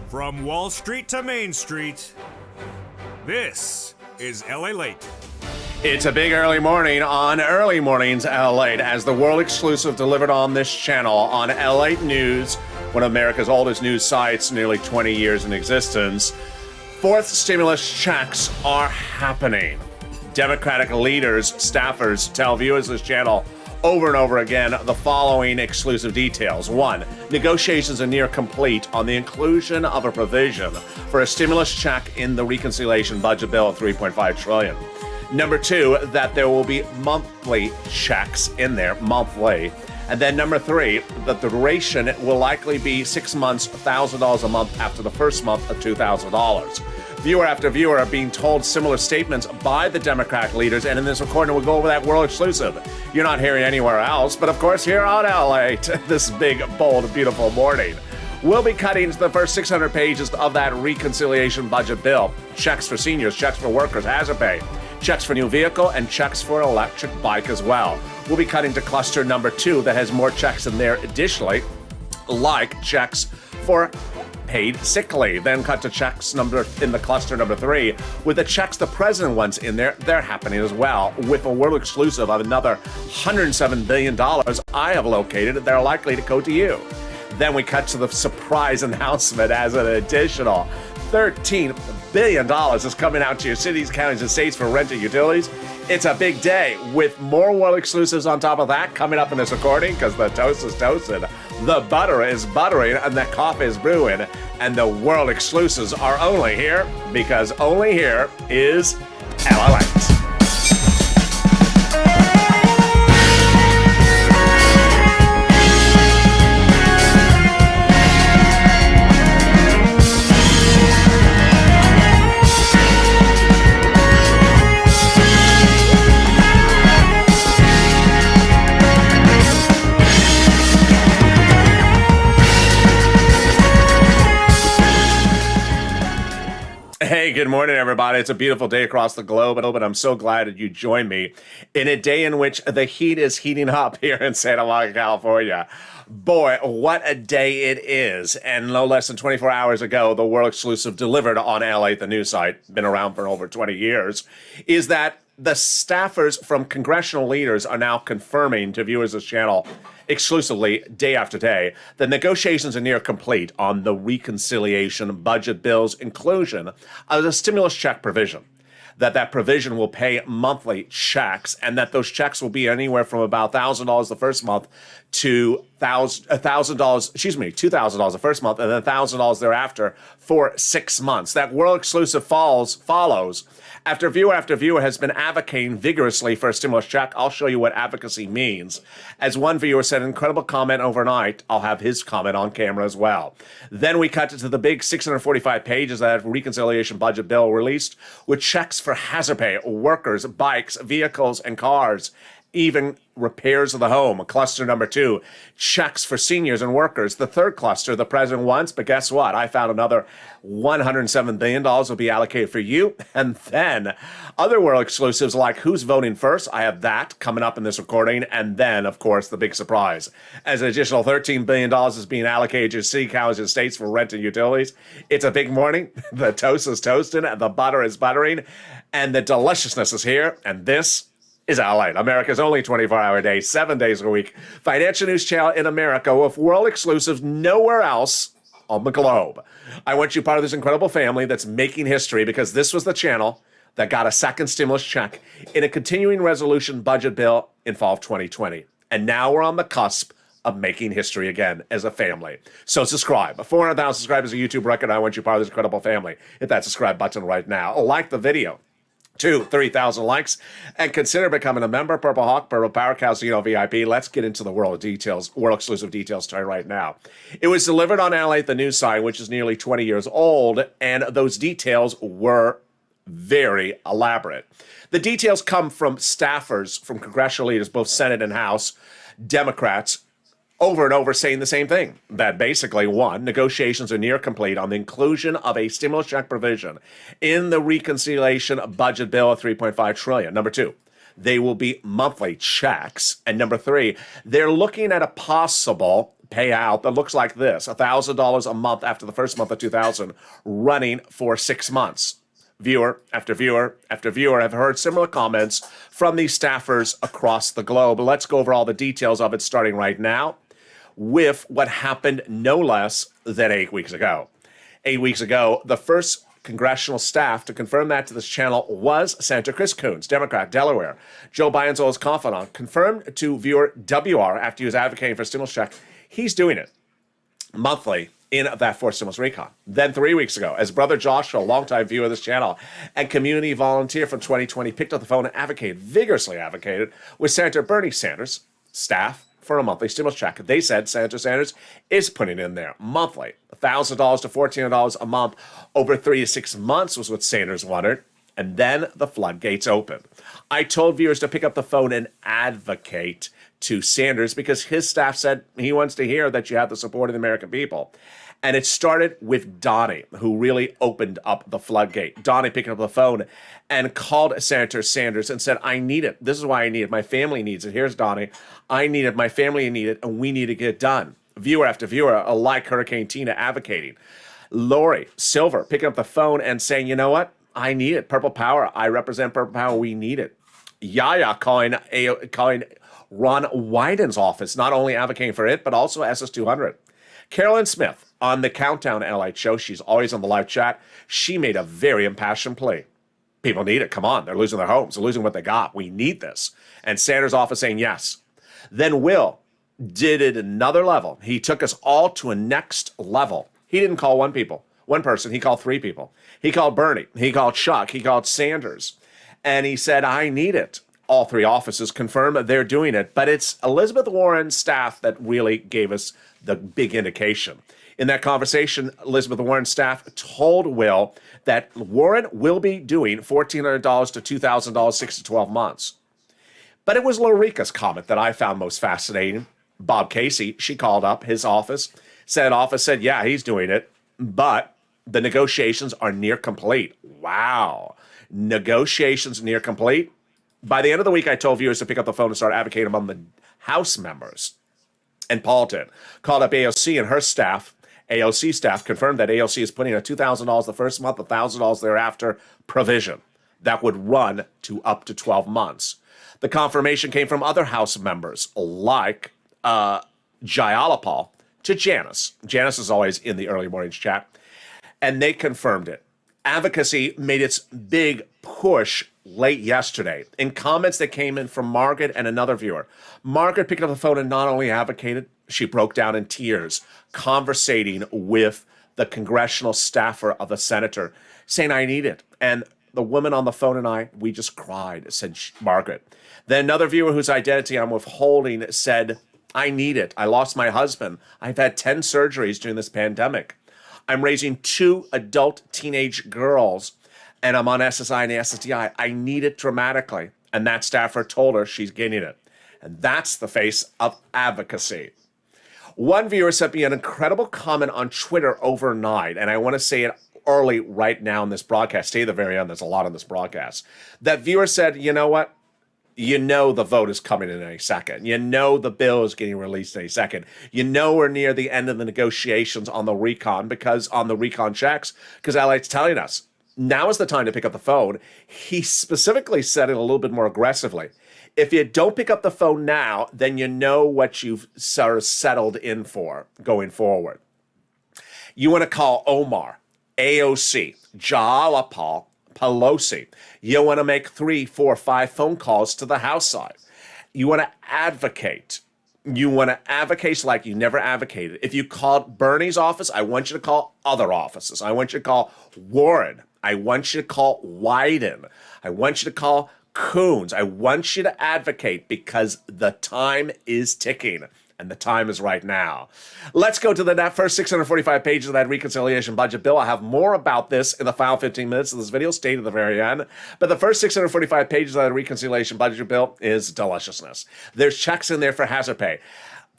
From Wall Street to Main Street, this is LALATE. It's a big early morning on Early Mornings LALATE as the world exclusive delivered on this channel on LALATE News, one of America's oldest news sites, nearly 20 years in existence. Fourth stimulus checks are happening. Democratic leaders, staffers tell viewers of this channel over and over again the following exclusive details. 1. Negotiations are near complete on the inclusion of a provision for a stimulus check in the reconciliation budget bill of $3.5 trillion. Number 2, that there will be monthly checks in there, monthly. And then number 3, that the duration will likely be 6 months, $1,000 a month after the first month of $2,000. Viewer after viewer are being told similar statements by the Democratic leaders, and in this recording we'll go over that world exclusive. You're not hearing anywhere else, but of course here on LALATE, this big, bold, beautiful morning. We'll be cutting to the first 600 pages of that reconciliation budget bill. Checks for seniors, checks for workers, hazard pay, checks for new vehicle, and checks for an electric bike as well. We'll be cutting to cluster number 2 that has more checks in there additionally, like checks for paid sick leave. Then cut to checks in the cluster number 3 with the checks the president wants in there. They're happening as well, with a world exclusive of another $107 billion I have located. They're likely to go to you. Then we cut to the surprise announcement as an additional $13 billion is coming out to your cities, counties, and states for rent and utilities. It's a big day with more world exclusives on top of that coming up in this recording, because the toast is toasted, the butter is buttering, and the coffee is brewing, and the world exclusives are only here because only here is LALATE. Hey, good morning, everybody. It's a beautiful day across the globe, and I'm so glad that you joined me in a day in which the heat is heating up here in Santa Monica, California. Boy, what a day it is. And no less than 24 hours ago, the world exclusive delivered on LALATE, the news site, been around for over 20 years, is that the staffers from congressional leaders are now confirming to viewers of this channel exclusively day after day the negotiations are near complete on the reconciliation budget bill's inclusion of the stimulus check provision. That provision will pay monthly checks, and that those checks will be anywhere from about $1,000 the first month to $2,000 the first month, and then $1,000 thereafter for 6 months. That world exclusive follows after viewer has been advocating vigorously for a stimulus check. I'll show you what advocacy means. As one viewer said, incredible comment overnight. I'll have his comment on camera as well. Then we cut to the big 645 pages that reconciliation budget bill released with checks for hazard pay, workers, bikes, vehicles, and cars, even repairs of the home. Cluster number 2, checks for seniors and workers. The third cluster the president wants, but guess what? I found another $107 billion will be allocated for you. And then other world exclusives like who's voting first. I have that coming up in this recording. And then, of course, the big surprise. As an additional $13 billion is being allocated to city, counties, and states for rent and utilities. It's a big morning. The toast is toasting, and the butter is buttering, and the deliciousness is here. And this is LALATE, America's only 24-hour day, 7 days a week financial news channel in America with world exclusives nowhere else on the globe. I want you part of this incredible family that's making history, because this was the channel that got a second stimulus check in a continuing resolution budget bill in fall of 2020. And now we're on the cusp of making history again as a family. So subscribe. 400,000 subscribers is a YouTube record. I want you part of this incredible family. Hit that subscribe button right now. Like the video. 3,000 likes, and consider becoming a member. Purple Hawk, Purple Power, Casino VIP. Let's get into the world exclusive details right now. It was delivered on LALATE, the news site, which is nearly 20 years old, and those details were very elaborate. The details come from staffers from congressional leaders, both Senate and House, Democrats, over and over saying the same thing, that basically, 1, negotiations are near complete on the inclusion of a stimulus check provision in the reconciliation budget bill of $3.5 trillion. Number 2, they will be monthly checks. And number 3, they're looking at a possible payout that looks like this, $1,000 a month after the first month of 2000, running for 6 months. Viewer after viewer after viewer have heard similar comments from these staffers across the globe. Let's go over all the details of it starting right now with what happened no less than 8 weeks ago. 8 weeks ago, the first congressional staff to confirm that to this channel was Senator Chris Coons, Democrat, Delaware. Joe Biden's old confidant confirmed to viewer WR after he was advocating for a stimulus check. He's doing it monthly in that forced stimulus recon. Then 3 weeks ago, as brother Joshua, a longtime viewer of this channel and community volunteer from 2020, picked up the phone and vigorously advocated with Senator Bernie Sanders' staff for a monthly stimulus check. They said Senator Sanders is putting in there monthly, $1,000 to $1,400 a month over 3 to 6 months was what Sanders wanted. And then the floodgates opened. I told viewers to pick up the phone and advocate to Sanders because his staff said he wants to hear that you have the support of the American people. And it started with Donnie, who really opened up the floodgate. Donnie picking up the phone and called Senator Sanders and said, I need it. This is why I need it. My family needs it. Here's Donnie. I need it. My family need it. And we need to get it done. Viewer after viewer, like Hurricane Tina, advocating. Lori Silver picking up the phone and saying, you know what? I need it. Purple Power. I represent Purple Power. We need it. Yaya calling Ron Wyden's office, not only advocating for it, but also SS200. Carolyn Smith on the Countdown LALATE show, she's always on the live chat. She made a very impassioned plea. People need it. Come on. They're losing their homes. They're losing what they got. We need this. And Sanders' office saying yes. Then Will did it another level. He took us all to a next level. He didn't call one person. He called 3 people. He called Bernie. He called Chuck. He called Sanders. And he said, I need it. All 3 offices confirm that they're doing it. But it's Elizabeth Warren's staff that really gave us the big indication. In that conversation, Elizabeth Warren's staff told Will that Warren will be doing $1,400 to $2,000, 6 to 12 months. But it was Lorica's comment that I found most fascinating. Bob Casey, she called up his office, said, yeah, he's doing it, but the negotiations are near complete. Wow. Negotiations near complete. By the end of the week, I told viewers to pick up the phone and start advocating among the House members. And Paul did. Called up AOC and her staff. AOC staff confirmed that AOC is putting a $2,000 the first month, $1,000 thereafter provision that would run to up to 12 months. The confirmation came from other House members like Jayalapal to Janice. Janice is always in the early mornings chat. And they confirmed it. Advocacy made its big push late yesterday in comments that came in from Margaret and another viewer. Margaret picked up the phone and not only advocated, she broke down in tears, conversating with the congressional staffer of the senator, saying, I need it. And the woman on the phone and we just cried, said Margaret. Then another viewer whose identity I'm withholding said, I need it. I lost my husband. I've had 10 surgeries during this pandemic. I'm raising 2 adult teenage girls, and I'm on SSI and SSDI. I need it dramatically. And that staffer told her she's getting it. And that's the face of advocacy. One viewer sent me an incredible comment on Twitter overnight, and I want to say it early right now in this broadcast. Stay to the very end. There's a lot on this broadcast. That viewer said, you know what? You know the vote is coming in any second. You know the bill is getting released any second. You know we're near the end of the negotiations on the recon checks, because LA's telling us now is the time to pick up the phone. He specifically said it a little bit more aggressively. If you don't pick up the phone now, then you know what you've sort of settled in for going forward. You want to call Omar, AOC, Jayalapal, Pelosi. You want to make 3, 4, 5 phone calls to the House side. You want to advocate. You want to advocate like you never advocated. If you called Bernie's office, I want you to call other offices. I want you to call Warren. I want you to call Wyden. I want you to call Coons. I want you to advocate because the time is ticking. And the time is right now. Let's go to the first 645 pages of that reconciliation budget bill. I have more about this in the final 15 minutes of this video. Stay to the very end. But the first 645 pages of that reconciliation budget bill is deliciousness. There's checks in there for hazard pay.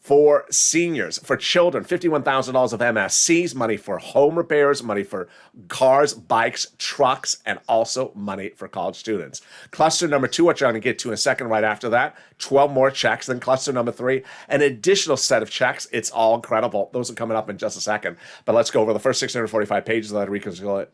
For seniors, for children, $51,000 of MSCs, money for home repairs, money for cars, bikes, trucks, and also money for college students. Cluster number 2, which I'm going to get to in a second right after that, 12 more checks. Then cluster number 3, an additional set of checks. It's all incredible. Those are coming up in just a second. But let's go over the first 645 pages of that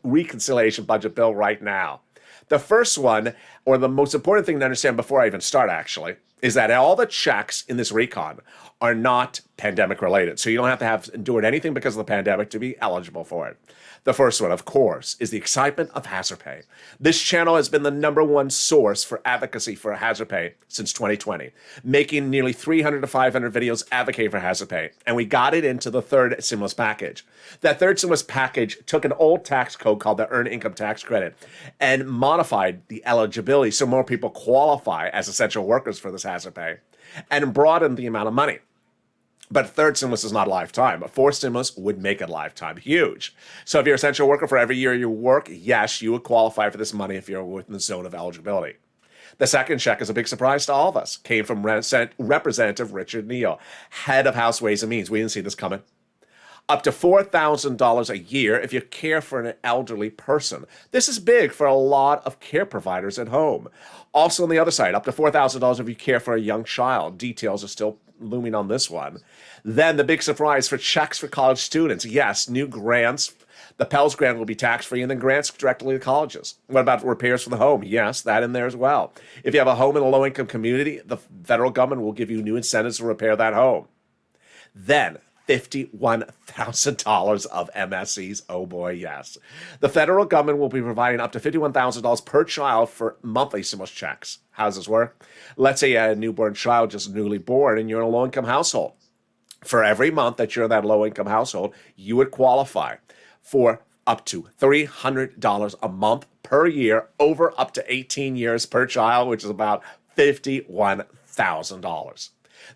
reconciliation budget bill right now. The first one, or the most important thing to understand before I even start actually, is that all the checks in this recon are not pandemic related. So you don't have to have endured anything because of the pandemic to be eligible for it. The first one, of course, is the excitement of hazard pay. This channel has been the #1 source for advocacy for hazard pay since 2020, making nearly 300 to 500 videos advocating for hazard pay. And we got it into the third stimulus package. That third stimulus package took an old tax code called the Earned Income Tax Credit and modified the eligibility so more people qualify as essential workers for this hazard pay and broadened the amount of money. But third stimulus is not a lifetime. A fourth stimulus would make it lifetime. Huge. So if you're an essential worker for every year you work, yes, you would qualify for this money if you're within the zone of eligibility. The second check is a big surprise to all of us. Came from Representative Richard Neal, head of House Ways and Means. We didn't see this coming. Up to $4,000 a year if you care for an elderly person. This is big for a lot of care providers at home. Also on the other side, up to $4,000 if you care for a young child. Details are still looming on this one. Then the big surprise for checks for college students. Yes, new grants. The Pell's grant will be tax-free, and then grants directly to colleges. What about repairs for the home? Yes, that in there as well. If you have a home in a low-income community, the federal government will give you new incentives to repair that home. Then $51,000 of MSCs. Oh boy, yes. The federal government will be providing up to $51,000 per child for monthly stimulus checks. How does this work? Let's say you had a newborn child just newly born and you're in a low-income household. For every month that you're in that low-income household, you would qualify for up to $300 a month per year over up to 18 years per child, which is about $51,000.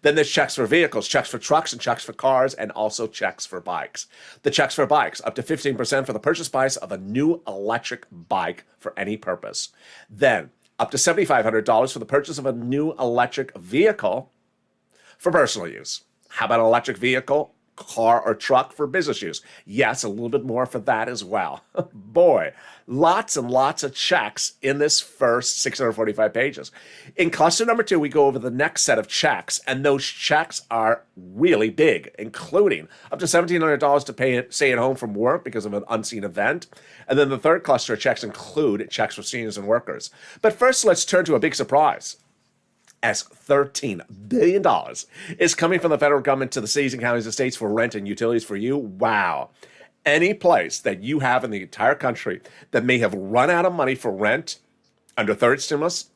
Then there's checks for vehicles, checks for trucks, and checks for cars, and also checks for bikes. The checks for bikes, up to 15% for the purchase price of a new electric bike for any purpose. Then up to $7,500 for the purchase of a new electric vehicle for personal use. How about an electric vehicle, car, or truck for business use? Yes, a little bit more for that as well. Boy, lots and lots of checks in this first 645 pages. In cluster number 2, we go over the next set of checks, and those checks are really big, including up to $1,700 to stay at home from work because of an unseen event. And then the third cluster of checks include checks for seniors and workers. But first, let's turn to a big surprise, as $13 billion is coming from the federal government to the cities and counties and states for rent and utilities for you. Wow. Any place that you have in the entire country that may have run out of money for rent under third stimulus,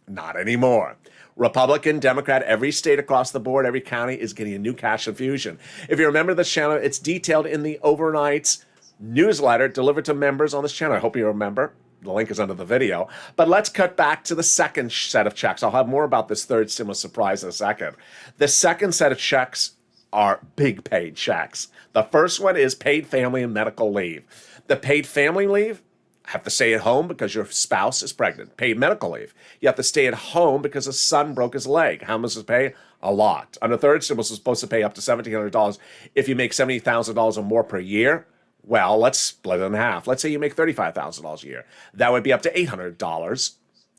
not anymore. Republican, Democrat, every state across the board, every county is getting a new cash infusion. If you remember this channel, it's detailed in the overnight newsletter delivered to members on this channel. I hope you remember. The link is under the video. But let's cut back to the second set of checks. I'll have more about this third stimulus surprise in a second. The second set of checks are big paid checks. The first one is paid family and medical leave. The paid family leave, have to stay at home because your spouse is pregnant. Paid medical leave, you have to stay at home because a son broke his leg. How much does it pay? A lot. Under third stimulus, is supposed to pay up to $1,700 if you make $70,000 or more per year. Well, let's split it in half. Let's say you make $35,000 a year. That would be up to $800,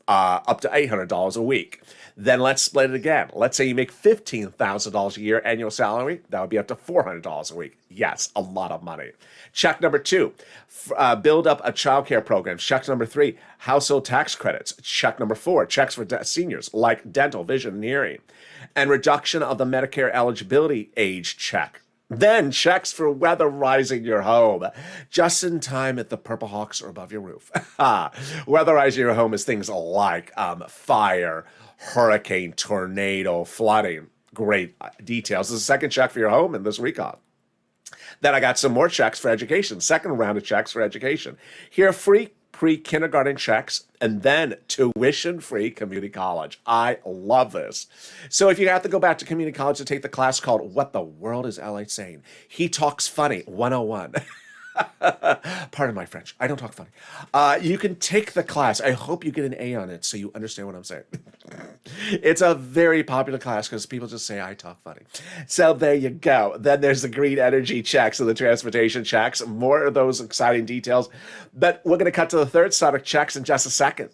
up to $800 a week. Then let's split it again. Let's say you make $15,000 a year annual salary. That would be up to $400 a week. Yes, a lot of money. Check number 2, build up a child care program. Check number 3, household tax credits. Check number 4, checks for seniors like dental, vision, and hearing. And reduction of the Medicare eligibility age check. Then checks for weatherizing your home, just in time if the Purple Hawks are above your roof. Weatherizing your home is things like fire, hurricane, tornado, flooding. Great details. This is the second check for your home in this recon. Then I got some more checks for education, second round of checks for education. Here are free pre-kindergarten checks, and then tuition-free community college. I love this. So if you have to go back to community college to take the class called What the World is LA Saying? He Talks Funny 101. Pardon my French. I don't talk funny. You can take the class. I hope you get an A on it so you understand what I'm saying. It's a very popular class because people just say I talk funny. So there you go. Then there's the green energy checks and the transportation checks. More of those exciting details. But we're going to cut to the third set of checks in just a second.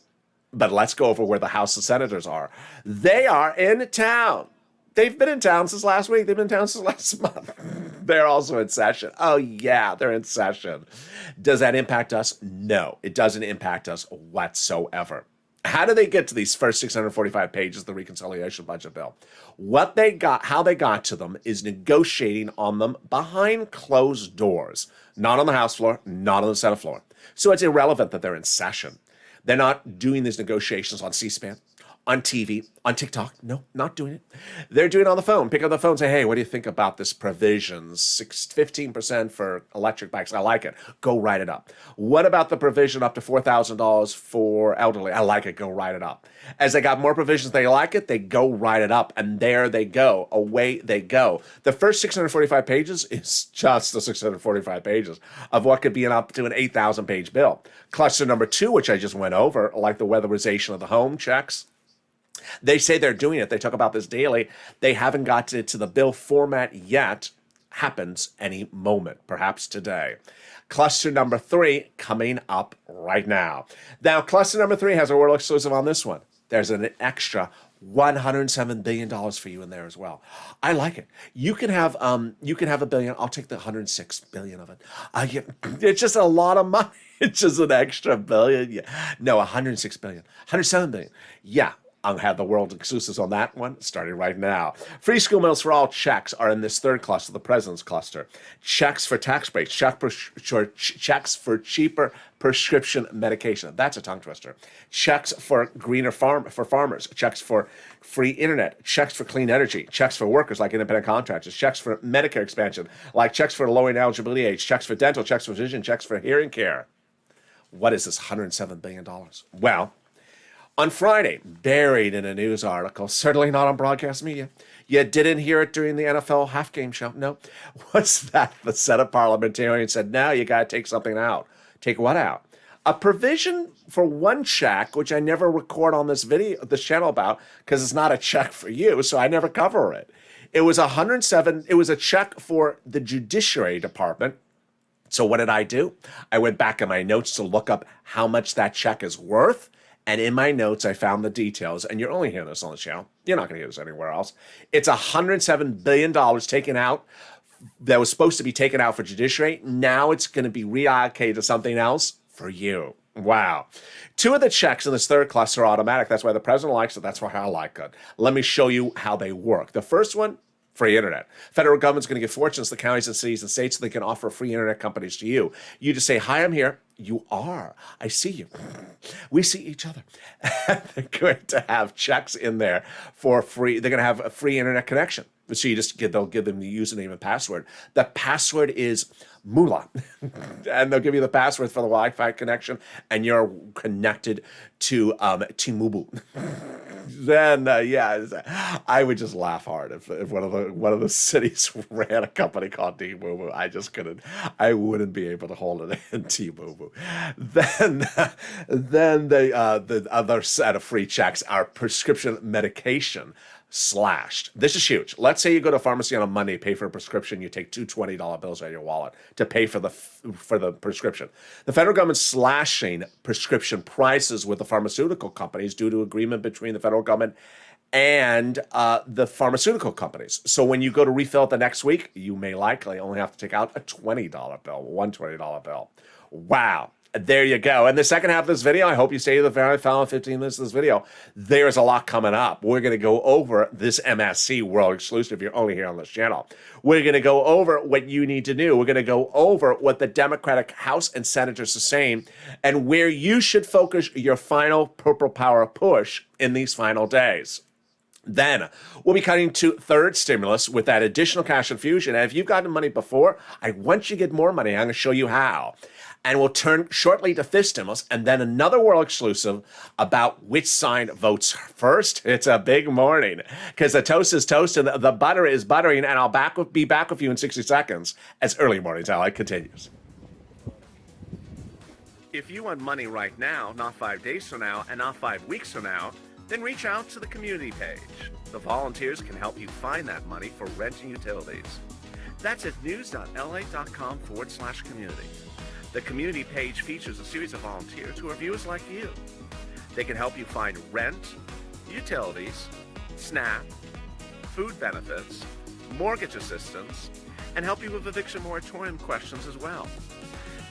But let's go over where the House of Senators are. They are in town. They've been in town since last week. They've been in town since last month. They're also in session. Oh, yeah, they're in session. Does that impact us? No, it doesn't impact us whatsoever. How do they get to these first 645 pages of the reconciliation budget bill? What they got, how they got to them is negotiating on them behind closed doors, not on the House floor, not on the Senate floor. So it's irrelevant that they're in session. They're not doing these negotiations on C-SPAN, on TV, on TikTok. No, not doing it. They're doing it on the phone. Pick up the phone and say, hey, what do you think about this provision? 15% for electric bikes. I like it. Go write it up. What about the provision up to $4,000 for elderly? I like it. Go write it up. As they got more provisions, they like it, they go write it up. And there they go. Away they go. The first 645 pages is just the 645 pages of what could be up to an 8,000-page bill. Cluster number 2, which I just went over, like the weatherization of the home checks. They say they're doing it. They talk about this daily. They haven't got it to the bill format yet. Happens any moment, perhaps today. Cluster number 3 coming up right now. Now, cluster number 3 has a world exclusive on this one. There's an extra $107 billion for you in there as well. I like it. You can have $1 billion. I'll take the $106 billion of it. It's just a lot of money. It's just an extra billion. Yeah. No, $106 billion. $107 billion. Yeah. I'll have the world exclusives on that one starting right now. Free school meals for all checks are in this third cluster, the president's cluster. Checks for tax breaks, checks for cheaper prescription medication. That's a tongue twister. Checks for greener for farmers, checks for free internet, checks for clean energy, checks for workers like independent contractors, checks for Medicare expansion, like checks for lowering eligibility age, checks for dental, checks for vision, checks for hearing care. What is this $107 billion? Well, on Friday, buried in a news article, certainly not on broadcast media. You didn't hear it during the NFL half-game show. No. What's that? The Senate parliamentarian said, no, you got to take something out. Take what out? A provision for one check, which I never record on this channel about, because it's not a check for you, so I never cover it. It was it was a check for the Judiciary Department. So what did I do? I went back in my notes to look up how much that check is worth. And in my notes, I found the details. And you're only hearing this on the channel. You're not going to hear this anywhere else. It's $107 billion taken out that was supposed to be taken out for judiciary. Now it's going to be reallocated to something else for you. Wow. 2 of the checks in this third cluster are automatic. That's why the president likes it. That's why I like it. Let me show you how they work. The first one, free internet. Federal government's going to give fortunes to the counties and cities and states so they can offer free internet companies to you. You just say, hi, I'm here. You are. I see you. We see each other. They're going to have checks in there for free. They're going to have a free internet connection. So they'll give them the username and password. The password is Moolah. And they'll give you the password for the Wi-Fi connection, and you're connected to T-Mobile. Then, I would just laugh hard if one of the cities ran a company called T-Mobile. I wouldn't be able to hold it in T-Mobile. Then the other set of free checks are prescription medication slashed. This is huge. Let's say you go to a pharmacy on a Monday, pay for a prescription, you take two $20 bills out of your wallet to pay for the prescription. The federal government's slashing prescription prices with the pharmaceutical companies due to agreement between the federal government and the pharmaceutical companies. So when you go to refill it the next week, you may likely only have to take out a $20 bill, one $20 bill. Wow. There you go. And the second half of this video, I hope you stay to the very final 15 minutes of this video. There's a lot coming up. We're going to go over this MSC world exclusive. You're only here on this channel. We're going to go over what you need to do. We're going to go over what the Democratic House and senators are saying and where you should focus your final purple power push in these final days. Then we'll be cutting to third stimulus with that additional cash infusion. And if you've gotten money before, once you get more money, I'm going to show you how. And we'll turn shortly to fifth stimulus and then another world exclusive about which side votes first. It's a big morning because the toast is toast and the butter is buttering. And I'll be back with you in 60 seconds as Early Morning Tally continues. If you want money right now, not 5 days from now, and not 5 weeks from now, then reach out to the community page. The volunteers can help you find that money for rent and utilities. That's at news.la.com/community. The community page features a series of volunteers who are viewers like you. They can help you find rent, utilities, SNAP, food benefits, mortgage assistance, and help you with eviction moratorium questions as well.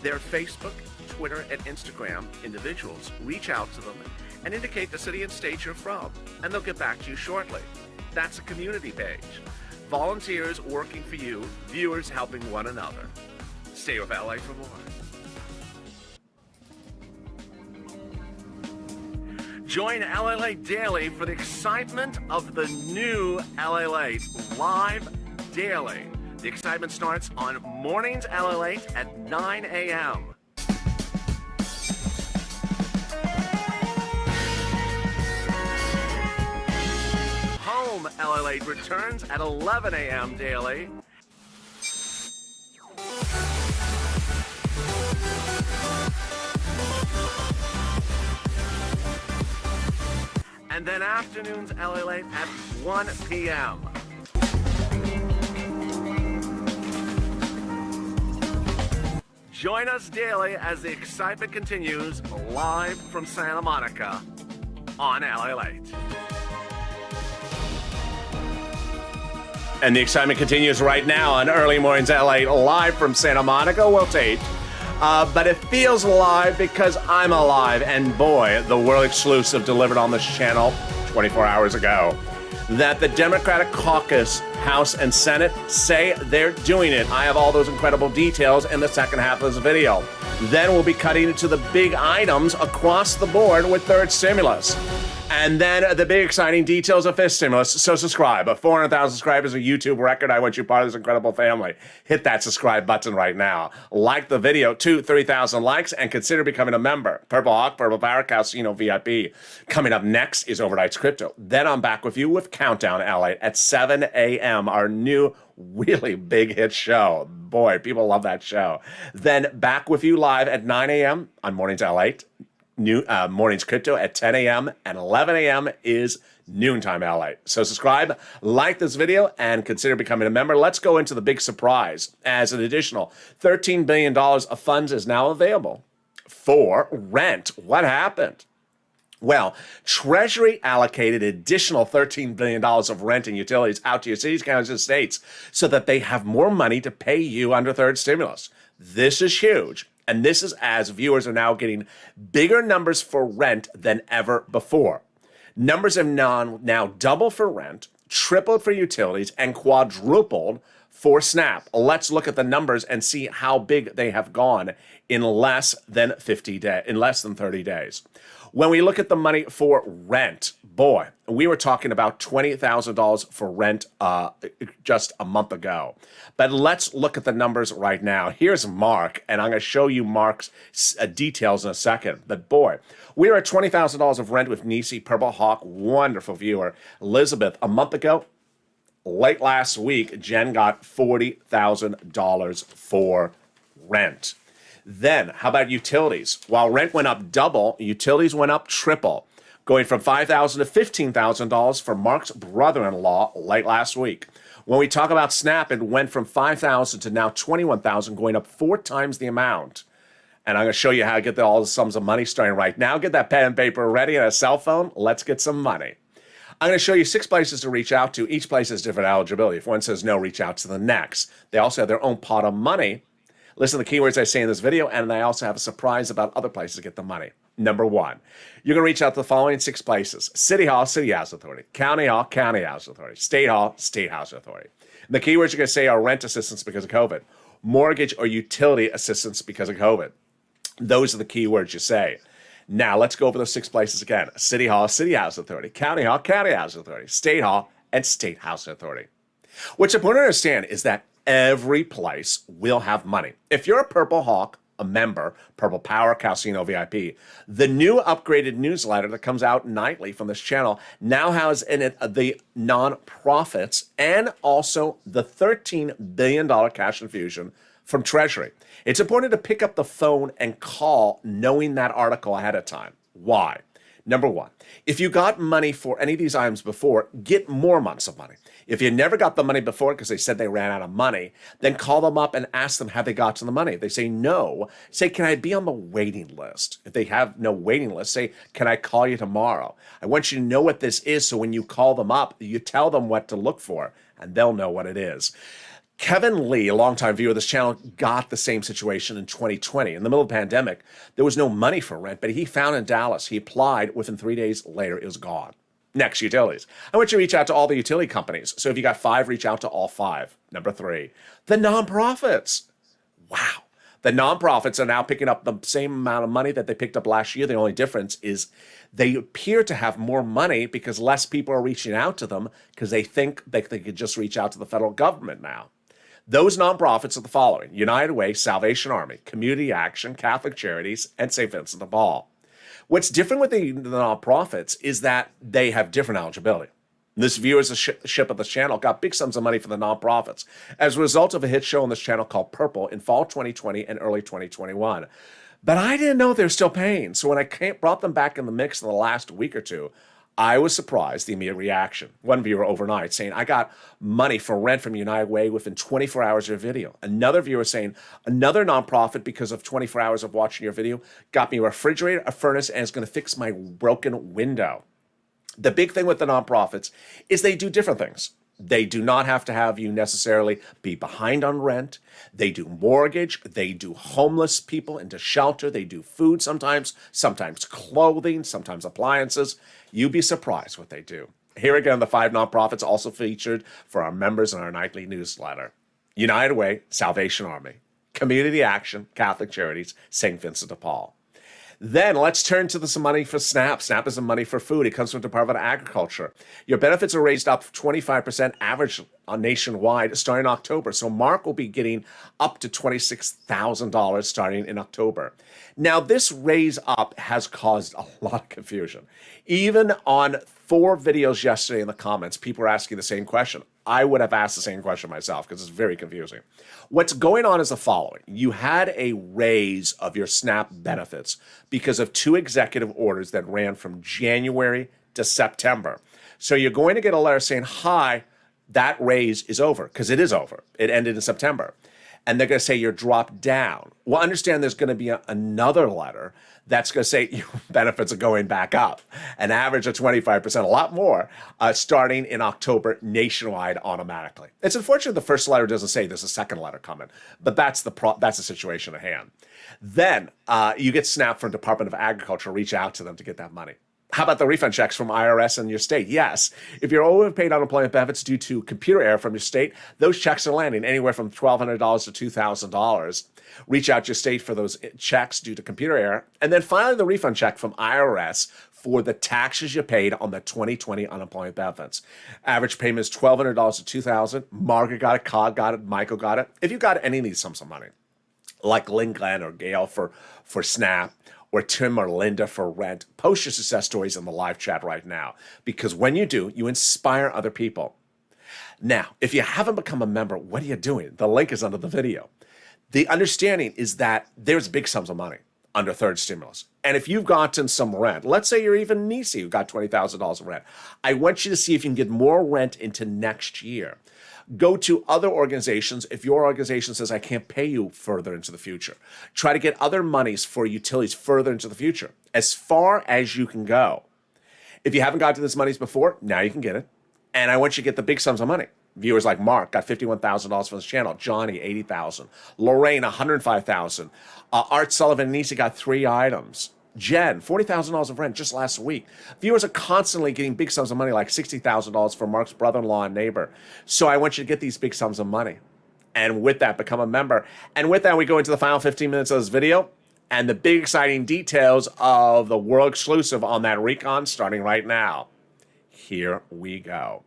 Their Facebook, Twitter, and Instagram individuals reach out to them and indicate the city and state you're from, and they'll get back to you shortly. That's a community page. Volunteers working for you, viewers helping one another. Stay with LA for more. Join LALATE daily for the excitement of the new LALATE live daily. The excitement starts on mornings LALATE at 9 a.m. Home LALATE returns at 11 a.m. daily. And then afternoons LALATE at 1 p.m. Join us daily as the excitement continues live from Santa Monica on LALATE. And the excitement continues right now on Early Mornings LA live from Santa Monica. Well taped. But it feels alive because I'm alive. And boy, the world exclusive delivered on this channel 24 hours ago. That the Democratic caucus, House and Senate say they're doing it. I have all those incredible details in the second half of this video. Then we'll be cutting into the big items across the board with third stimulus. And then the big exciting details of fifth stimulus. So subscribe. 400,000 subscribers, a YouTube record. I want you part of this incredible family. Hit that subscribe button right now. Like the video to 30,000 likes and consider becoming a member. Purple Hawk, Purple Power, Casino VIP. Coming up next is Overnight's Crypto. Then I'm back with you with Countdown LA at 7 a.m. Our new really big hit show. Boy, people love that show. Then back with you live at 9 a.m. on Mornings LA. New Mornings Crypto at 10 a.m. and 11 a.m. is Noontime LA. So subscribe, like this video, and consider becoming a member. Let's go into the big surprise as an additional $13 billion of funds is now available for rent. What happened? Well, Treasury allocated additional $13 billion of rent and utilities out to your cities, counties, and states so that they have more money to pay you under third stimulus. This is huge. And this is as viewers are now getting bigger numbers for rent than ever before. Numbers have now doubled for rent, tripled for utilities, and quadrupled for SNAP. Let's look at the numbers and see how big they have gone in less than 30 days. When we look at the money for rent, boy, we were talking about $20,000 for rent just a month ago. But let's look at the numbers right now. Here's Mark, and I'm going to show you Mark's details in a second. But boy, we were at $20,000 of rent with Nisi, Purple Hawk, wonderful viewer. Elizabeth, a month ago, late last week, Jen got $40,000 for rent. Then, how about utilities? While rent went up double, utilities went up triple, going from $5,000 to $15,000 for Mark's brother-in-law late last week. When we talk about SNAP, it went from $5,000 to now $21,000, going up 4 times the amount. And I'm going to show you how to get all the sums of money starting right now. Get that pen and paper ready and a cell phone. Let's get some money. I'm going to show you 6 places to reach out to. Each place has different eligibility. If one says no, reach out to the next. They also have their own pot of money. Listen to the keywords I say in this video, and I also have a surprise about other places to get the money. Number 1, you're going to reach out to the following 6 places: City Hall, City House Authority; County Hall, County House Authority; State Hall, State House Authority. And the keywords you're going to say are rent assistance because of COVID, mortgage or utility assistance because of COVID. Those are the keywords you say. Now, let's go over those 6 places again: City Hall, City House Authority; County Hall, County House Authority; State Hall, and State House Authority. What's important to understand is that every place will have money. If you're a Purple Hawk, a member, Purple Power, Casino VIP, the new upgraded newsletter that comes out nightly from this channel now has in it the nonprofits and also the $13 billion cash infusion from Treasury. It's important to pick up the phone and call knowing that article ahead of time. Why? Number one, if you got money for any of these items before, get more months of money. If you never got the money before because they said they ran out of money, then call them up and ask them, have they gotten the money? If they say no, say, can I be on the waiting list? If they have no waiting list, say, can I call you tomorrow? I want you to know what this is so when you call them up, you tell them what to look for and they'll know what it is. Kevin Lee, a longtime viewer of this channel, got the same situation in 2020. In the middle of the pandemic, there was no money for rent, but he found in Dallas. He applied. Within 3 days later, it was gone. Next, utilities. I want you to reach out to all the utility companies. So if you got 5, reach out to all 5. Number 3, the nonprofits. Wow. The nonprofits are now picking up the same amount of money that they picked up last year. The only difference is they appear to have more money because less people are reaching out to them because they think they could just reach out to the federal government now. Those nonprofits are the following: United Way, Salvation Army, Community Action, Catholic Charities, and St. Vincent de Paul. What's different with the nonprofits is that they have different eligibility. This viewership of this channel got big sums of money for the nonprofits as a result of a hit show on this channel called Purple in fall 2020 and early 2021. But I didn't know they were still paying. So when I brought them back in the mix in the last week or two, I was surprised, the immediate reaction. One viewer overnight saying, I got money for rent from United Way within 24 hours of your video. Another viewer saying, another nonprofit, because of 24 hours of watching your video, got me a refrigerator, a furnace, and it's going to fix my broken window. The big thing with the nonprofits is they do different things. They do not have to have you necessarily be behind on rent. They do mortgage. They do homeless people into shelter. They do food sometimes clothing, sometimes appliances. You'd be surprised what they do. Here again, the 5 nonprofits also featured for our members in our nightly newsletter. United Way, Salvation Army, Community Action, Catholic Charities, St. Vincent de Paul. Then let's turn to some money for SNAP. SNAP is some money for food. It comes from the Department of Agriculture. Your benefits are raised up 25% average nationwide starting in October. So Mark will be getting up to $26,000 starting in October. Now, this raise up has caused a lot of confusion. Even on 4 videos yesterday in the comments, people were asking the same question. I would have asked the same question myself because it's very confusing. What's going on is the following. You had a raise of your SNAP benefits because of 2 executive orders that ran from January to September. So you're going to get a letter saying, hi, that raise is over, because it is over. It ended in September. And they're going to say you're dropped down. Well, understand there's going to be another letter that's going to say your benefits are going back up, an average of 25%, a lot more, starting in October nationwide automatically. It's unfortunate the first letter doesn't say there's a second letter coming, but that's the situation at hand. Then you get SNAP from Department of Agriculture, reach out to them to get that money. How about the refund checks from IRS in your state? Yes. If you're overpaid unemployment benefits due to computer error from your state, those checks are landing anywhere from $1,200 to $2,000. Reach out to your state for those checks due to computer error. And then finally, the refund check from IRS for the taxes you paid on the 2020 unemployment benefits. Average payment is $1,200 to $2,000. Margaret got it, Cog got it, Michael got it. If you got any of these sums of money, like Lynn Glenn or Gail for SNAP, or Tim or Linda for rent, post your success stories in the live chat right now. Because when you do, you inspire other people. Now, if you haven't become a member, what are you doing? The link is under the video. The understanding is that there's big sums of money under third stimulus. And if you've gotten some rent, let's say you're even Nisi who got $20,000 of rent, I want you to see if you can get more rent into next year. Go to other organizations. If your organization says, I can't pay you further into the future, try to get other monies for utilities further into the future, as far as you can go. If you haven't gotten this monies before, now you can get it. And I want you to get the big sums of money. Viewers like Mark got $51,000 from this channel. Johnny, $80,000. Lorraine, $105,000. Art Sullivan and Nisa got 3 items. Jen, $40,000 of rent just last week. Viewers are constantly getting big sums of money, like $60,000 from Mark's brother-in-law and neighbor. So I want you to get these big sums of money. And with that, become a member. And with that, we go into the final 15 minutes of this video and the big exciting details of the world exclusive on that recon starting right now. Here we go.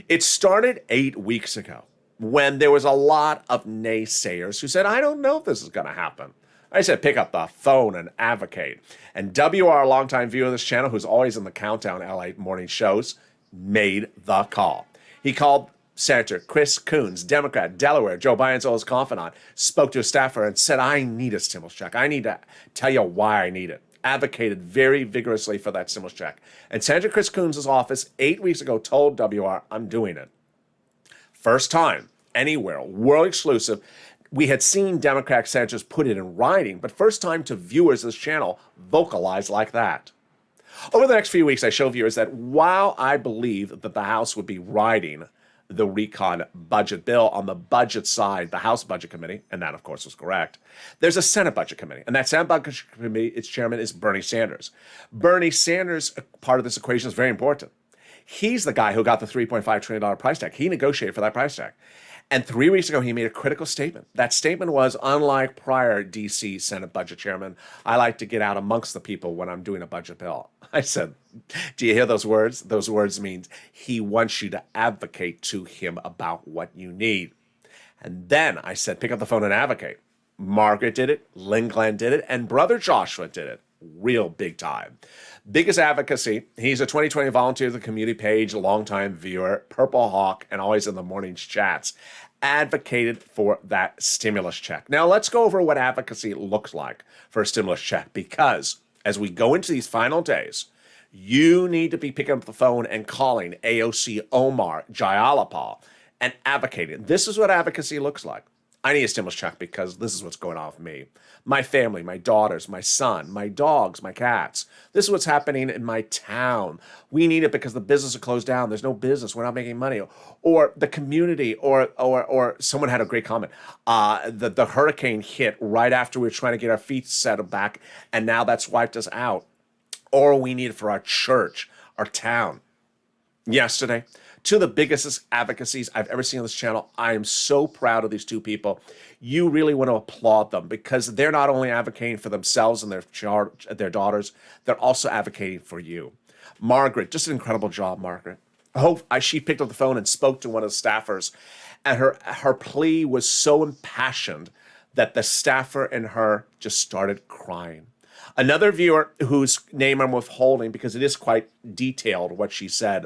It started 8 weeks ago when there was a lot of naysayers who said, I don't know if this is going to happen. I said, pick up the phone and advocate. And WR, a longtime viewer of this channel, who's always in the Countdown LA morning shows, made the call. He called Senator Chris Coons, Democrat, Delaware, Joe Biden's oldest confidant, spoke to a staffer and said, I need a stimulus check. I need to tell you why I need it. Advocated very vigorously for that stimulus check. And Senator Chris Coons' office 8 weeks ago told WR, I'm doing it. First time anywhere, world exclusive. We had seen Democratic senators put it in writing, but first time to viewers of this channel vocalize like that. Over the next few weeks, I show viewers that while I believe that the House would be writing the recon budget bill on the budget side, the House Budget Committee, and that, of course, was correct, there's a Senate Budget Committee, and that Senate Budget Committee, its chairman is Bernie Sanders. Bernie Sanders, part of this equation is very important. He's the guy who got the $3.5 trillion price tag. He negotiated for that price tag. And 3 weeks ago, he made a critical statement. That statement was, unlike prior D.C. Senate budget chairman, I like to get out amongst the people when I'm doing a budget bill. I said, do you hear those words? Those words mean he wants you to advocate to him about what you need. And then I said, pick up the phone and advocate. Margaret did it, Lynn Glenn did it, and brother Joshua did it. Real big time. Biggest advocacy. He's a 2020 volunteer to the community page, longtime viewer, Purple Hawk, and always in the morning's chats. Advocated for that stimulus check. Now let's go over what advocacy looks like for a stimulus check, because as we go into these final days, you need to be picking up the phone and calling AOC Omar Jayalapal and advocating. This is what advocacy looks like. I need a stimulus check because this is what's going on with me. My family, my daughters, my son, my dogs, my cats. This is what's happening in my town. We need it because the business is closed down. There's no business. We're not making money. Or the community, or someone had a great comment. The hurricane hit right after we were trying to get our feet settled back, and now that's wiped us out. Or we need it for our church, our town. Yesterday, two of the biggest advocacies I've ever seen on this channel. I am so proud of these two people. You really want to applaud them because they're not only advocating for themselves and their daughters, they're also advocating for you. Margaret, just an incredible job, Margaret. She picked up the phone and spoke to one of the staffers, and her plea was so impassioned that the staffer and her just started crying. Another viewer whose name I'm withholding because it is quite detailed what she said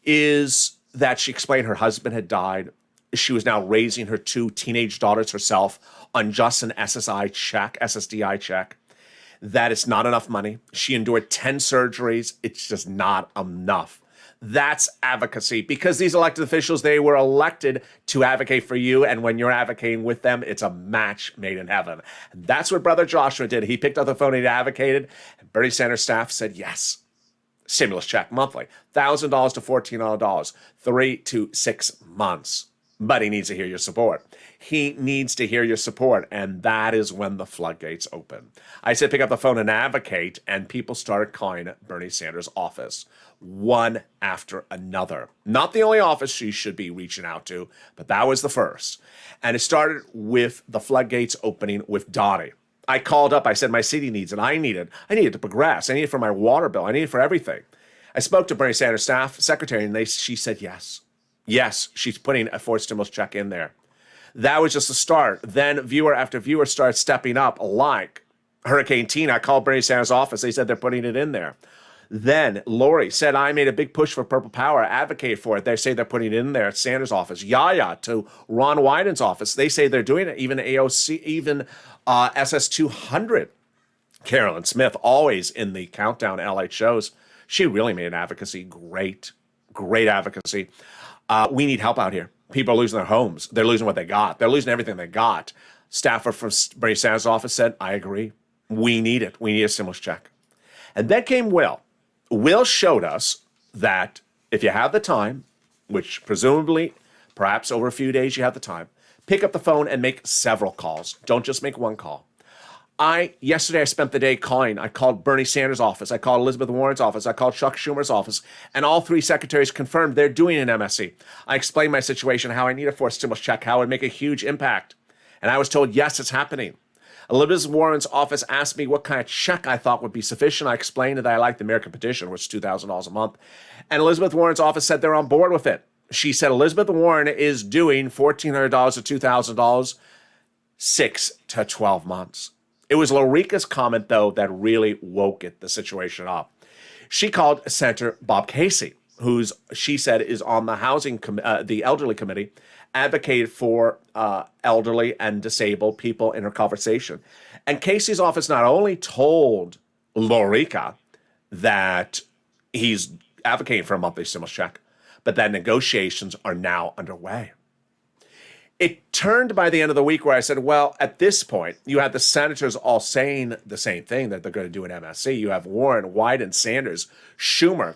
is that she explained her husband had died. She was now raising her two teenage daughters herself on just an SSDI check. That it's not enough money. She endured 10 surgeries. It's just not enough. That's advocacy because these elected officials, they were elected to advocate for you. And when you're advocating with them, it's a match made in heaven. That's what Brother Joshua did. He picked up the phone and he advocated. And Bernie Sanders' staff said yes. Stimulus check monthly, $1,000 to $1,400, 3 to 6 months. But he needs to hear your support. He needs to hear your support, and that is when the floodgates open. I said pick up the phone and advocate, and people started calling Bernie Sanders' office, one after another. Not the only office she should be reaching out to, but that was the first. And it started with the floodgates opening with Donnie. I called up, I said, my city needs it, I need it. I need it to progress, I need it for my water bill, I need it for everything. I spoke to Bernie Sanders' staff secretary, and she said yes. Yes, she's putting a fourth stimulus check in there. That was just the start. Then viewer after viewer started stepping up, like Hurricane Tina. I called Bernie Sanders' office. They said they're putting it in there. Then Lori said, I made a big push for Purple Power, advocate for it. They say they're putting it in there at Sanders' office. Yaya to Ron Wyden's office. They say they're doing it. Even AOC, even SS200. Carolyn Smith, always in the Countdown LA shows. She really made an advocacy. Great advocacy. We need help out here. People are losing their homes. They're losing what they got. They're losing everything they got. Staffer from Bernie Sanders' office said, I agree. We need it. We need a stimulus check. And then came Will. Will showed us that if you have the time, which presumably, perhaps over a few days you have the time, pick up the phone and make several calls. Don't just make one call. Yesterday I spent the day calling. I called Bernie Sanders' office. I called Elizabeth Warren's office. I called Chuck Schumer's office. And all three secretaries confirmed they're doing an MSC. I explained my situation, how I need a fourth stimulus check, how it would make a huge impact. And I was told, yes, it's happening. Elizabeth Warren's office asked me what kind of check I thought would be sufficient. I explained that I liked the American Petition, which is $2,000 a month. And Elizabeth Warren's office said they're on board with it. She said Elizabeth Warren is doing $1,400 to $2,000, 6 to 12 months. It was Lorica's comment, though, that really woke the situation up. She called Senator Bob Casey she said is on the the elderly committee, advocated for elderly and disabled people in her conversation. And Casey's office not only told Lorica that he's advocating for a monthly stimulus check, but that negotiations are now underway. It turned by the end of the week where I said, well, at this point, you have the senators all saying the same thing that they're going to do in MSC. You have Warren, Wyden, Sanders, Schumer,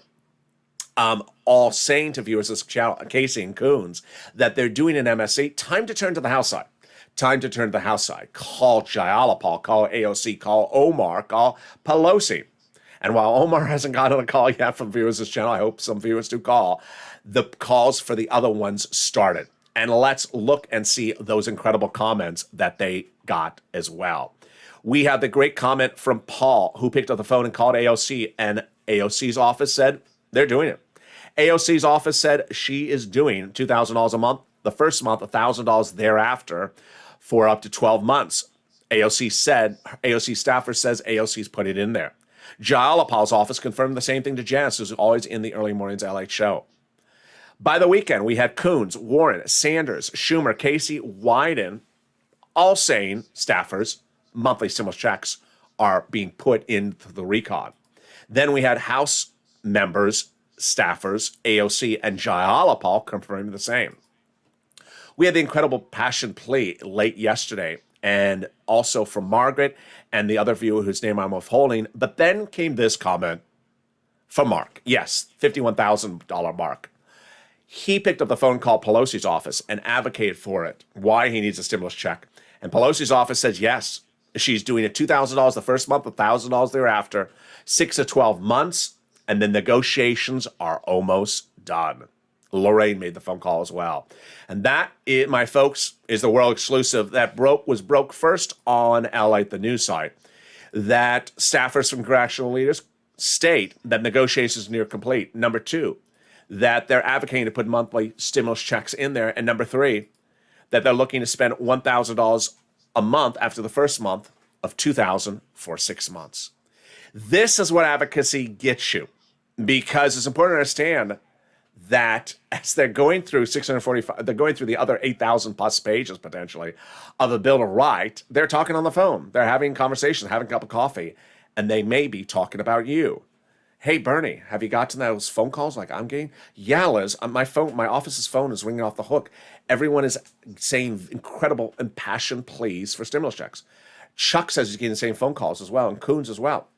all saying to viewers of this channel, Casey and Coons, that they're doing an MSC. Time to turn to the House side. Time to turn to the House side. Call Jayalapal, call AOC, call Omar, call Pelosi. And while Omar hasn't gotten a call yet from viewers of this channel, I hope some viewers do call, the calls for the other ones started. And let's look and see those incredible comments that they got as well. We have the great comment from Paul, who picked up the phone and called AOC, and AOC's office said they're doing it. AOC's office said she is doing $2,000 a month, the first month, $1,000 thereafter for up to 12 months. AOC staffer says AOC's put it in there. Jayalapal's office confirmed the same thing to Janice, who's always in the early mornings LA show. By the weekend, we had Coons, Warren, Sanders, Schumer, Casey, Wyden, all saying, staffers, monthly stimulus checks are being put into the recon. Then we had House members, staffers, AOC, and Jayalapal confirming the same. We had the incredible passion plea late yesterday, and also from Margaret and the other viewer whose name I'm withholding. But then came this comment from Mark. Yes, $51,000 Mark. He picked up the phone, called Pelosi's office, and advocated for it, why he needs a stimulus check. And Pelosi's office says yes, she's doing it $2,000 the first month, $1,000 thereafter, 6 to 12 months, and the negotiations are almost done. Lorraine made the phone call as well. And that, my folks, is the world exclusive that was broke first on LALATE, the news site, that staffers from congressional leaders state that negotiations are near complete. Number two, that they're advocating to put monthly stimulus checks in there. And number three, that they're looking to spend $1,000 a month after the first month of $2,000 for 6 months. This is what advocacy gets you, because it's important to understand that as they're going through 645, they're going through the other 8,000 plus pages potentially of the Bill of Rights, they're talking on the phone. They're having conversations, having a cup of coffee, and they may be talking about you. Hey, Bernie, have you gotten those phone calls like I'm getting? Yeah, Liz, my office's phone is ringing off the hook. Everyone is saying incredible impassioned pleas for stimulus checks. Chuck says he's getting the same phone calls as well, and Coons as well.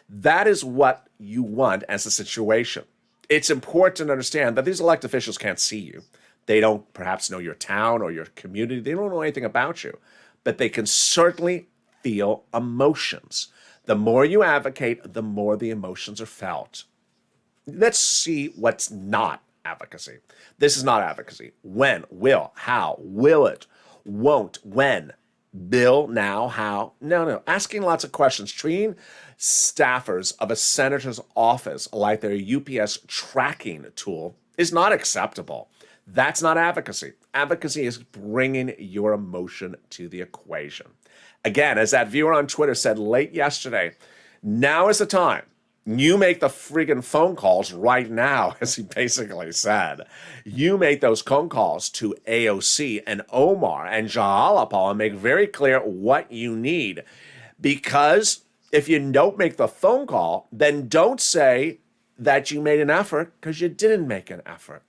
That is what you want as a situation. It's important to understand that these elected officials can't see you. They don't perhaps know your town or your community. They don't know anything about you, but they can certainly feel emotions. The more you advocate, the more the emotions are felt. Let's see what's not advocacy. This is not advocacy. When, will, how, will it, won't, when, bill, now, how. No. Asking lots of questions, treating staffers of a senator's office like their UPS tracking tool is not acceptable. That's not advocacy. Advocacy is bringing your emotion to the equation. Again, as that viewer on Twitter said late yesterday, now is the time. You make the friggin' phone calls right now, as he basically said. You make those phone calls to AOC and Omar and Jayalapal and make very clear what you need. Because if you don't make the phone call, then don't say that you made an effort, because you didn't make an effort.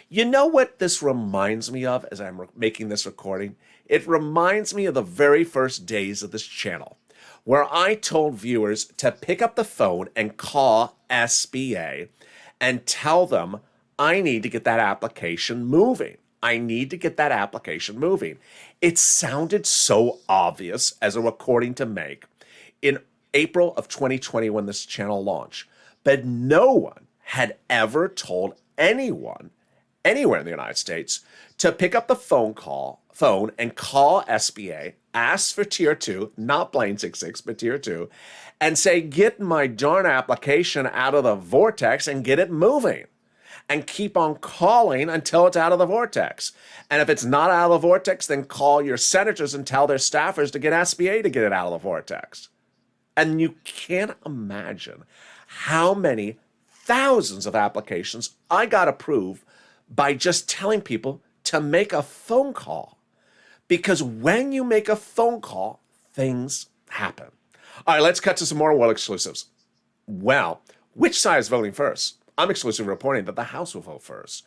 You know what this reminds me of as I'm making this recording? It reminds me of the very first days of this channel, where I told viewers to pick up the phone and call SBA and tell them, I need to get that application moving. I need to get that application moving. It sounded so obvious as a recording to make in April of 2020 when this channel launched, but no one had ever told anyone anywhere in the United States to pick up the phone and call SBA, ask for tier 2, not Plane 66, but tier 2, and say, get my darn application out of the vortex and get it moving. And keep on calling until it's out of the vortex. And if it's not out of the vortex, then call your senators and tell their staffers to get SBA to get it out of the vortex. And you can't imagine how many thousands of applications I got approved by just telling people to make a phone call. Because when you make a phone call, things happen. All right, let's cut to some more world exclusives. Well, which side is voting first? I'm exclusively reporting that the House will vote first.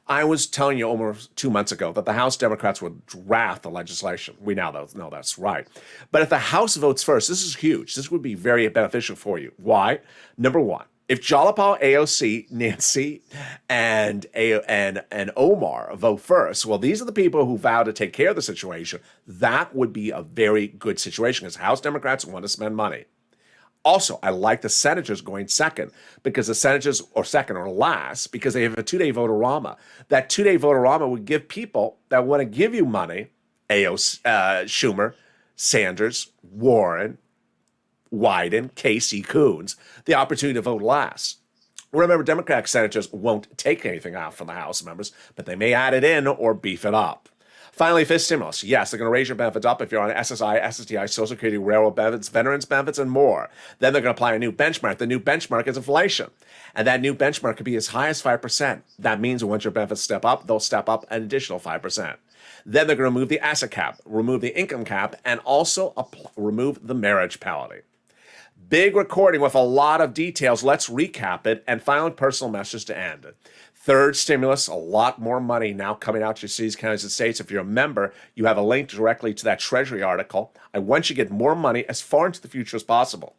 I was telling you almost 2 months ago that the House Democrats would draft the legislation. We now know that's right. But if the House votes first, this is huge. This would be very beneficial for you. Why? Number one, if Jalapal, AOC, Nancy, and Omar vote first, well, these are the people who vow to take care of the situation. That would be a very good situation because House Democrats want to spend money. Also, I like the senators going second because the senators, or second or last, because they have a 2-day vote-a-rama. That 2-day vote-a-rama would give people that want to give you money, Schumer, Sanders, Warren, Wyden, Casey, Coons, the opportunity to vote last. Remember, Democratic senators won't take anything out from the House members, but they may add it in or beef it up. Finally, fifth stimulus. Yes, they're going to raise your benefits up if you're on SSI, SSDI, Social Security, railroad benefits, veterans benefits, and more. Then they're going to apply a new benchmark. The new benchmark is inflation. And that new benchmark could be as high as 5%. That means once your benefits step up, they'll step up an additional 5%. Then they're going to remove the asset cap, remove the income cap, and also remove the marriage penalty. Big recording with a lot of details. Let's recap it and finally personal message to end. Third stimulus, a lot more money now coming out to your cities, counties, and states. If you're a member, you have a link directly to that Treasury article. I want you to get more money as far into the future as possible.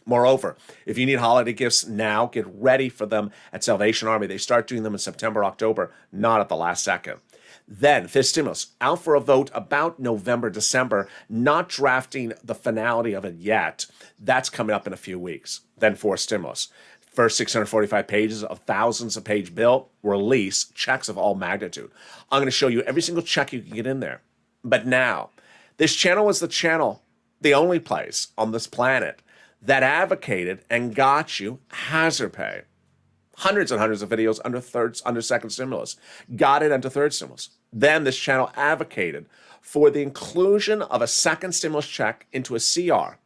Moreover, if you need holiday gifts now, get ready for them at Salvation Army. They start doing them in September, October, not at the last second. Then, fifth stimulus, out for a vote about November, December, not drafting the finality of it yet. That's coming up in a few weeks. Then fourth stimulus. First 645 pages of thousands of page bill, release, checks of all magnitude. I'm going to show you every single check you can get in there. But now, this channel was the channel, the only place on this planet that advocated and got you hazard pay. Hundreds and hundreds of videos under second stimulus. Got it under third stimulus. Then this channel advocated for the inclusion of a second stimulus check into a CR.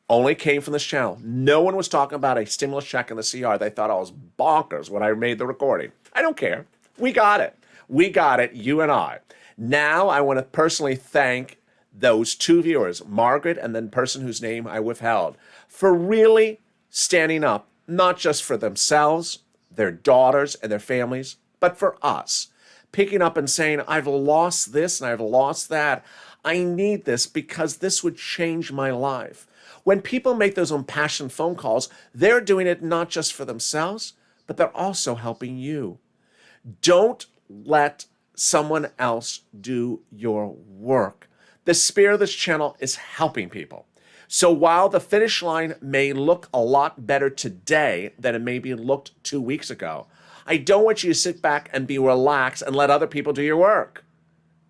Only came from this channel. No one was talking about a stimulus check in the CR. They thought I was bonkers when I made the recording. I don't care. We got it. We got it, you and I. Now I want to personally thank those two viewers, Margaret and then person whose name I withheld, for really standing up, not just for themselves, their daughters and their families, but for us. Picking up and saying, I've lost this and I've lost that. I need this because this would change my life. When people make those impassioned phone calls, they're doing it not just for themselves, but they're also helping you. Don't let someone else do your work. The spirit of this channel is helping people. So while the finish line may look a lot better today than it maybe looked 2 weeks ago, I don't want you to sit back and be relaxed and let other people do your work.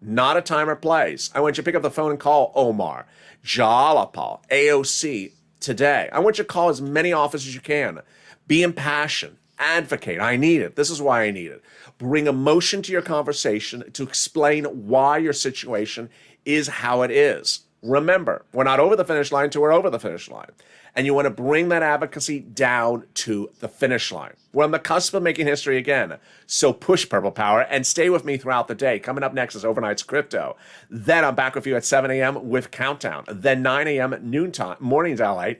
Not a time or place. I want you to pick up the phone and call Omar, Jalapal, AOC today. I want you to call as many offices as you can. Be impassioned. Advocate. I need it. This is why I need it. Bring emotion to your conversation to explain why your situation is how it is. Remember, we're not over the finish line until we're over the finish line. And you want to bring that advocacy down to the finish line. We're on the cusp of making history again. So push Purple Power and stay with me throughout the day. Coming up next is Overnight's Crypto. Then I'm back with you at 7 a.m. with Countdown. Then 9 a.m. noontime, mornings LA,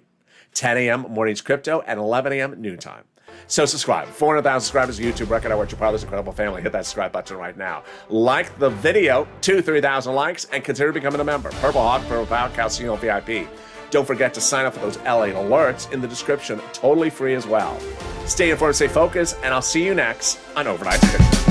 10 a.m. mornings Crypto, and 11 a.m. noontime. So subscribe. 400,000 subscribers on YouTube. Record I want your part of this incredible family. Hit that subscribe button right now. Like the video, 2,000-3,000 likes, and consider becoming a member. Purple Hawk, Purple Power, Calcino VIP. Don't forget to sign up for those LA alerts in the description, totally free as well. Stay informed, stay focused, and I'll see you next on Overnight Crypto.